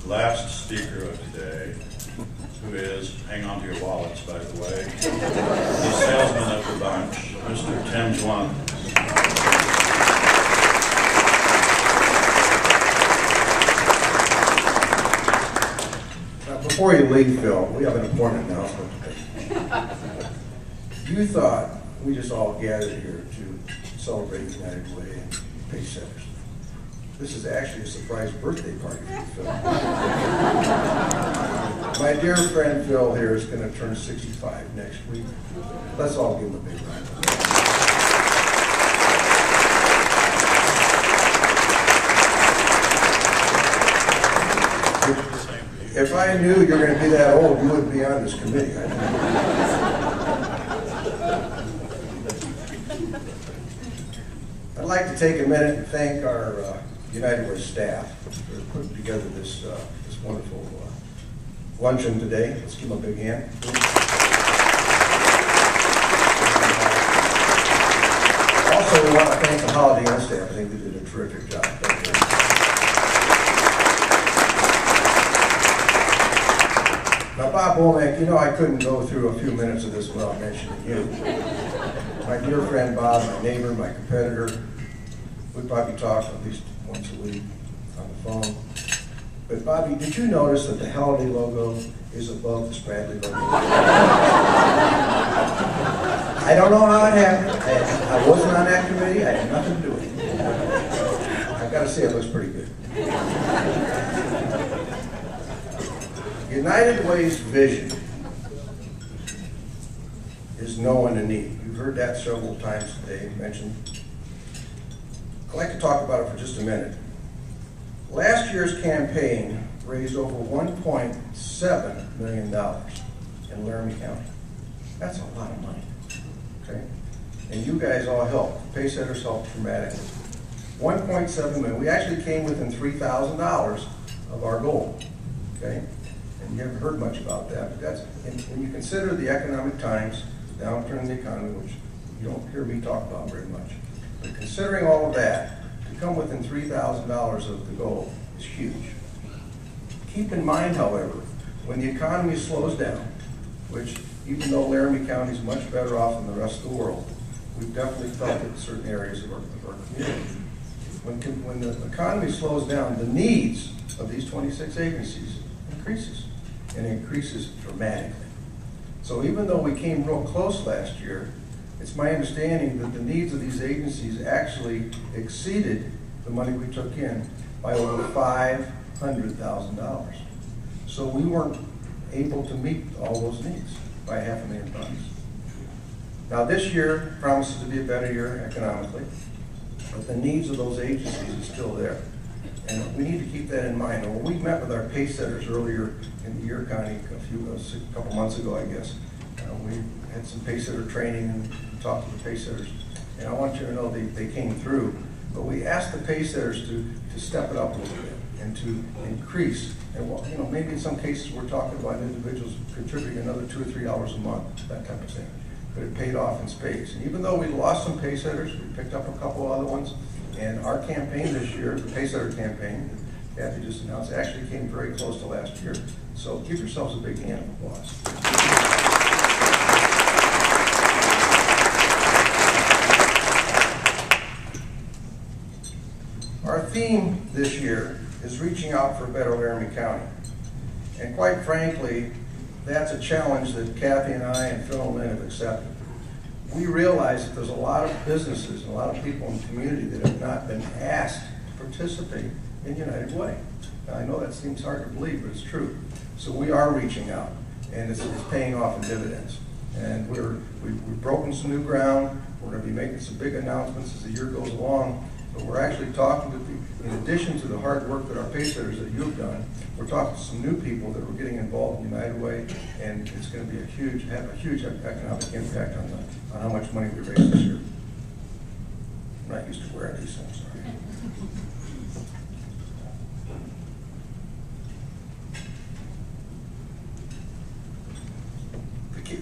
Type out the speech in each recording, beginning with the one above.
last speaker of today, who is, hang on to your wallets, by the way, the salesman of the bunch, Mr. Tim Juan. Now, before you leave, Phil, we have an important announcement to make. You thought we just all gathered here to celebrate United Way and Pace Setters. This is actually a surprise birthday party for Phil. My dear friend Phil here is going to turn 65 next week. Let's all give him a big round of applause. If I knew you were going to be that old, you wouldn't be on this committee. I'd like to take a minute and thank our United Way staff for putting together this wonderful luncheon today. Let's give them a big hand. Also, we want to thank the Holiday Inn staff. I think they did a terrific job. Now, Bob Womack, you know I couldn't go through a few minutes of this without mentioning you. My dear friend Bob, my neighbor, my competitor, we probably talk at least once a week on the phone. But Bobby, did you notice that the Holiday logo is above the Spradley logo? I don't know how it happened. I wasn't on that committee. I had nothing to do with it. I've got to say it looks pretty good. United Way's vision is knowing the need. You've heard that several times today mentioned. I'd like to talk about it for just a minute. Last year's campaign raised over $1.7 million in Laramie County. That's a lot of money, okay? And you guys all helped. Pace Setters helped dramatically. $1.7 million. We actually came within $3,000 of our goal, okay? And you haven't heard much about that, but that's, when you consider the economic times, the downturn in the economy, which you don't hear me talk about very much, but considering all of that, to come within $3,000 of the goal is huge. Keep in mind, however, when the economy slows down, which even though Laramie County is much better off than the rest of the world, we've definitely felt it in certain areas of our community. When the economy slows down, the needs of these 26 agencies increases, and increases dramatically. So even though we came real close last year, it's my understanding that the needs of these agencies actually exceeded the money we took in by over $500,000. So we weren't able to meet all those needs by $500,000. Now this year promises to be a better year economically, but the needs of those agencies are still there. And we need to keep that in mind. And when we met with our pace setters earlier in the year county a couple months ago, I guess, we had some pace setter training and talked to the pace setters. And I want you to know they came through. But we asked the pace setters to step it up a little bit and to increase. And well, you know, maybe in some cases we're talking about individuals contributing another $2 or $3 a month, that type of thing. But it paid off in spades. And even though we lost some pace setters, we picked up a couple other ones. And our campaign this year, the pace setter campaign, Kathy just announced, actually came very close to last year. So give yourselves a big hand of applause. Our theme this year is reaching out for a better Laramie County. And quite frankly, that's a challenge that Kathy and I and Phil and Lynn have accepted. We realize that there's a lot of businesses and a lot of people in the community that have not been asked to participate in United Way. Now, I know that seems hard to believe, but it's true. So we are reaching out, and it's paying off in dividends. And we've broken some new ground. We're going to be making some big announcements as the year goes along. But we're actually talking to in addition to the hard work that our pace setters that you've done, we're talking to some new people that we're getting involved in United Way, and it's going to be have a huge economic impact on how much money we raise this year. I'm not used to wearing these things, sorry.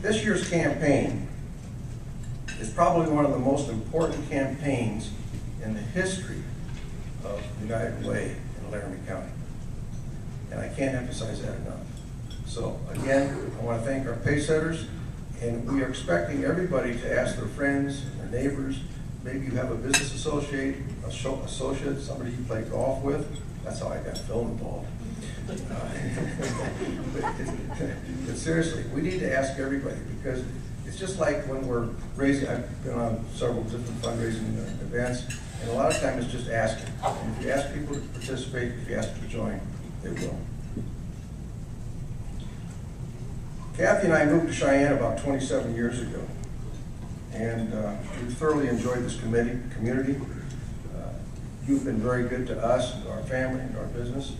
This year's campaign is probably one of the most important campaigns in the history of United Way in Laramie County. And I can't emphasize that enough. So again, I want to thank our pay setters, and we are expecting everybody to ask their friends, their neighbors. Maybe you have a business associate, somebody you play golf with. That's how I got Phil involved. But seriously, we need to ask everybody, because it's just like when we're raising, I've been on several different fundraising events, and a lot of times it's just asking. And if you ask people to participate, if you ask them to join, they will. Kathy and I moved to Cheyenne about 27 years ago, and we thoroughly enjoyed this community. You've been very good to us, and to our family, and to our business.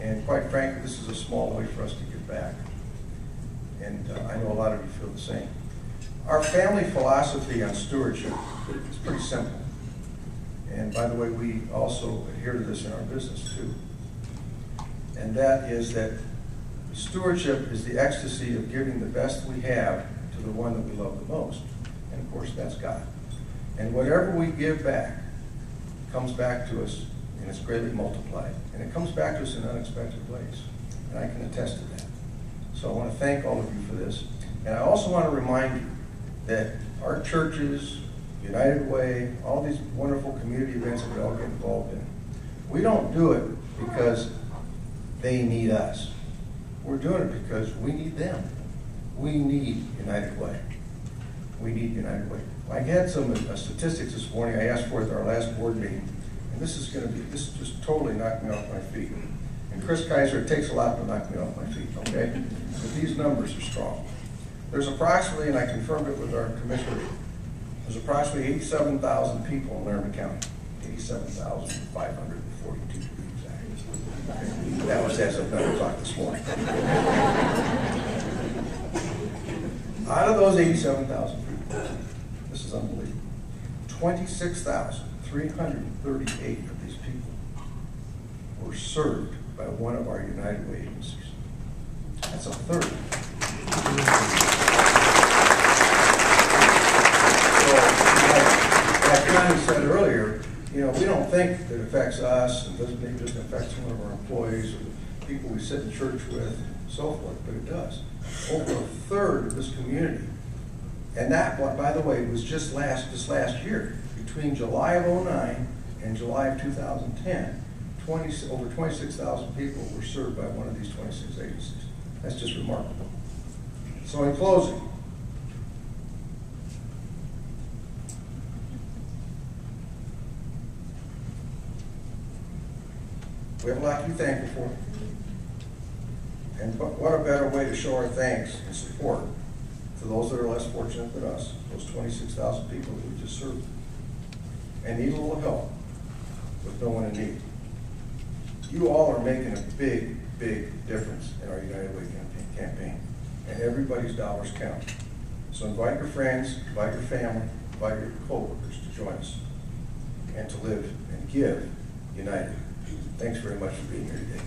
And quite frankly, this is a small way for us to give back. And I know a lot of you feel the same. Our family philosophy on stewardship is pretty simple. And by the way, we also adhere to this in our business too. And that is that stewardship is the ecstasy of giving the best we have to the one that we love the most. And of course, that's God. And whatever we give back comes back to us, and it's greatly multiplied. And it comes back to us in unexpected ways. And I can attest to that. So I want to thank all of you for this. And I also want to remind you that our churches, United Way, all these wonderful community events that we all get involved in, we don't do it because they need us. We're doing it because we need them. We need United Way. We need United Way. I had some statistics this morning I asked for at our last board meeting, and this just totally knocked me off my feet. And Chris Kaiser, it takes a lot to knock me off my feet, okay? But these numbers are strong. There's approximately, and I confirmed it with our commissioner, there's approximately 87,000 people in Laramie County. 87,542 to be exact. That was as of 9 o'clock this morning. Out of those 87,000 people, this is unbelievable, 26,338 of these people were served by one of our United Way agencies. That's a third. So, like Connie said earlier, you know, we don't think that it affects us, and maybe it doesn't affect some of our employees or the people we sit in church with, and so forth, but it does. Over a third of this community, and that, by the way, was just this last year, between July of 2009 and July of 2010, over 26,000 people were served by one of these 26 agencies. That's just remarkable. So in closing, we have a lot to be thankful for. And what a better way to show our thanks and support to those that are less fortunate than us, those 26,000 people that we just served and need a little help with no one in need. You all are making a big, big difference in our United Way campaign, and everybody's dollars count. So invite your friends, invite your family, invite your co-workers to join us and to live and give united. Thanks very much for being here today.